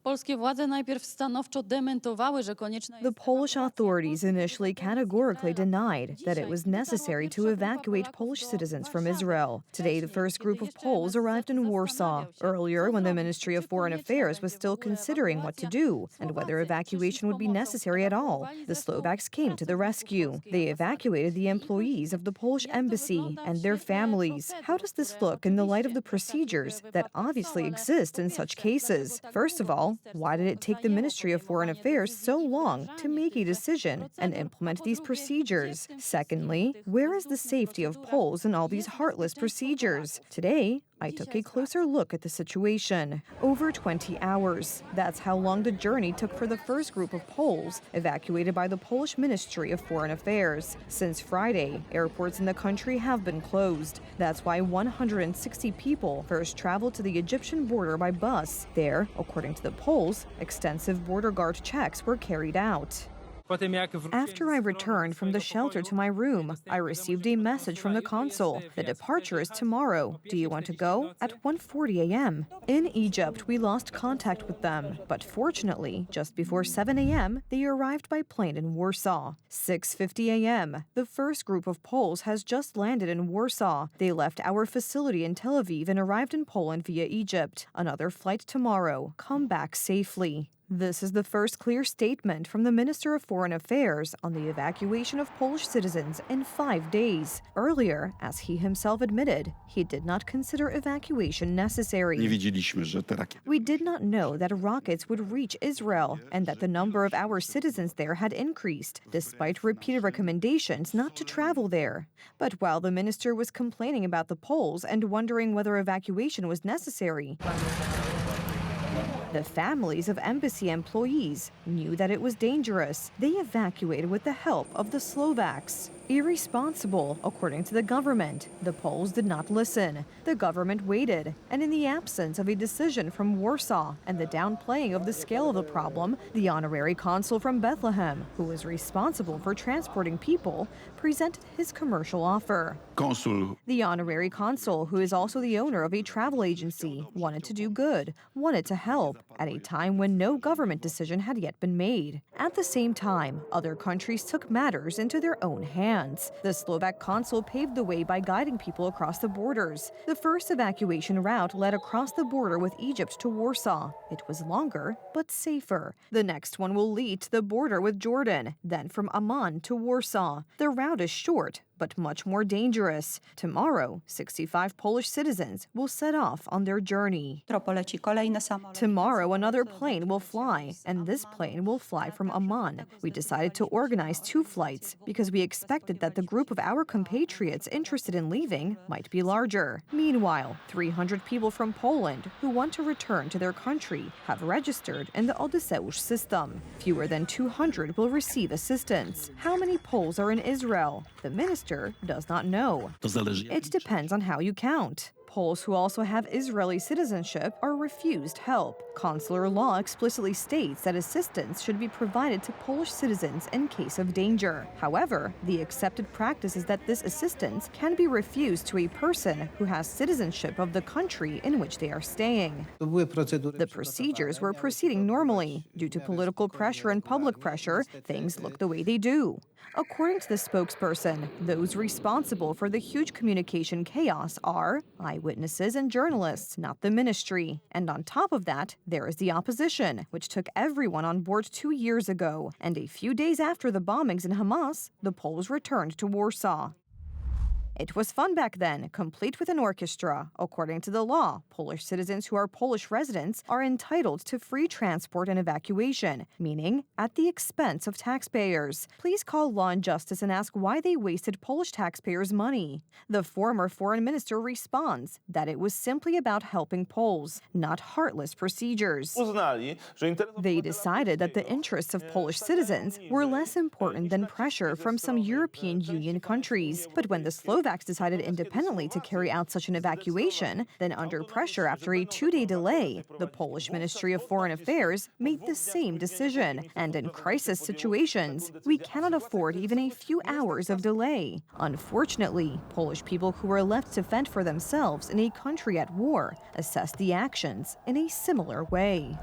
Polskie władze najpierw stanowczo dementowały, że konieczne The Polish authorities initially categorically denied that it was necessary to evacuate Polish citizens from Israel. Today, the first group of Poles arrived in Warsaw. Earlier, when the Ministry of Foreign Affairs was still considering what to do and whether evacuation would be necessary at all, the Slovaks came to the rescue. They evacuated the employees of the Polish embassy and their families. How does this look in the light of the procedures that obviously exist in such cases? First of all, why did it take the Ministry of Foreign Affairs so long to make a decision and implement these procedures? Secondly, where is the safety of Poles in all these heartless procedures? Today, I took a closer look at the situation. Over 20 hours. That's how long the journey took for the first group of Poles evacuated by the Polish Ministry of Foreign Affairs. Since Friday, airports in the country have been closed. That's why 160 people first traveled to the Egyptian border by bus. There, according to the Poles, extensive border guard checks were carried out. After I returned from the shelter to my room, I received a message from the consul. The departure is tomorrow. Do you want to go? At 1:40 a.m. In Egypt, we lost contact with them. But fortunately, just before 7 a.m., they arrived by plane in Warsaw. 6:50 a.m., the first group of Poles has just landed in Warsaw. They left our facility in Tel Aviv and arrived in Poland via Egypt. Another flight tomorrow. Come back safely. This is the first clear statement from the Minister of Foreign Affairs on the evacuation of Polish citizens in 5 days. Earlier, as he himself admitted, he did not consider evacuation necessary. We did not know that rockets would reach Israel and that the number of our citizens there had increased, despite repeated recommendations not to travel there. But while the minister was complaining about the Poles and wondering whether evacuation was necessary, the families of embassy employees knew that it was dangerous. They evacuated with the help of the Slovaks. Irresponsible, according to the government. The Poles did not listen. The government waited. And in the absence of a decision from Warsaw and the downplaying of the scale of the problem, the honorary consul from Bethlehem, who was responsible for transporting people, presented his commercial offer. The honorary consul, who is also the owner of a travel agency, wanted to do good, wanted to help, at a time when no government decision had yet been made. At the same time, other countries took matters into their own hands. The Slovak consul paved the way by guiding people across the borders. The first evacuation route led across the border with Egypt to Warsaw. It was longer, but safer. The next one will lead to the border with Jordan, then from Amman to Warsaw. The route is short, but much more dangerous. Tomorrow, 65 Polish citizens will set off on their journey. Tomorrow, another plane will fly, and this plane will fly from Amman. We decided to organize 2 flights because we expected that the group of our compatriots interested in leaving might be larger. Meanwhile, 300 people from Poland who want to return to their country have registered in the Odysseus system. Fewer than 200 will receive assistance. How many Poles are in Israel? The minister does not know. It depends on how you count. Poles who also have Israeli citizenship are refused help. Consular law explicitly states that assistance should be provided to Polish citizens in case of danger. However, the accepted practice is that this assistance can be refused to a person who has citizenship of the country in which they are staying. The procedures were proceeding normally. Due to political pressure and public pressure, things look the way they do. According to the spokesperson, those responsible for the huge communication chaos are eyewitnesses and journalists, not the ministry. And on top of that, there is the opposition, which took everyone on board 2 years ago. And a few days after the bombings in Hamas, the Poles returned to Warsaw. It was fun back then, complete with an orchestra. According to the law, Polish citizens who are Polish residents are entitled to free transport and evacuation, meaning at the expense of taxpayers. Please call Law and Justice and ask why they wasted Polish taxpayers' money. The former foreign minister responds that it was simply about helping Poles, not heartless procedures. They decided that the interests of Polish citizens were less important than pressure from some European Union countries. But when the Slovaks decided independently to carry out such an evacuation, then under pressure after a 2-day delay, the Polish Ministry of Foreign Affairs made the same decision. And in crisis situations, we cannot afford even a few hours of delay. Unfortunately, Polish people who were left to fend for themselves in a country at war assessed the actions in a similar way.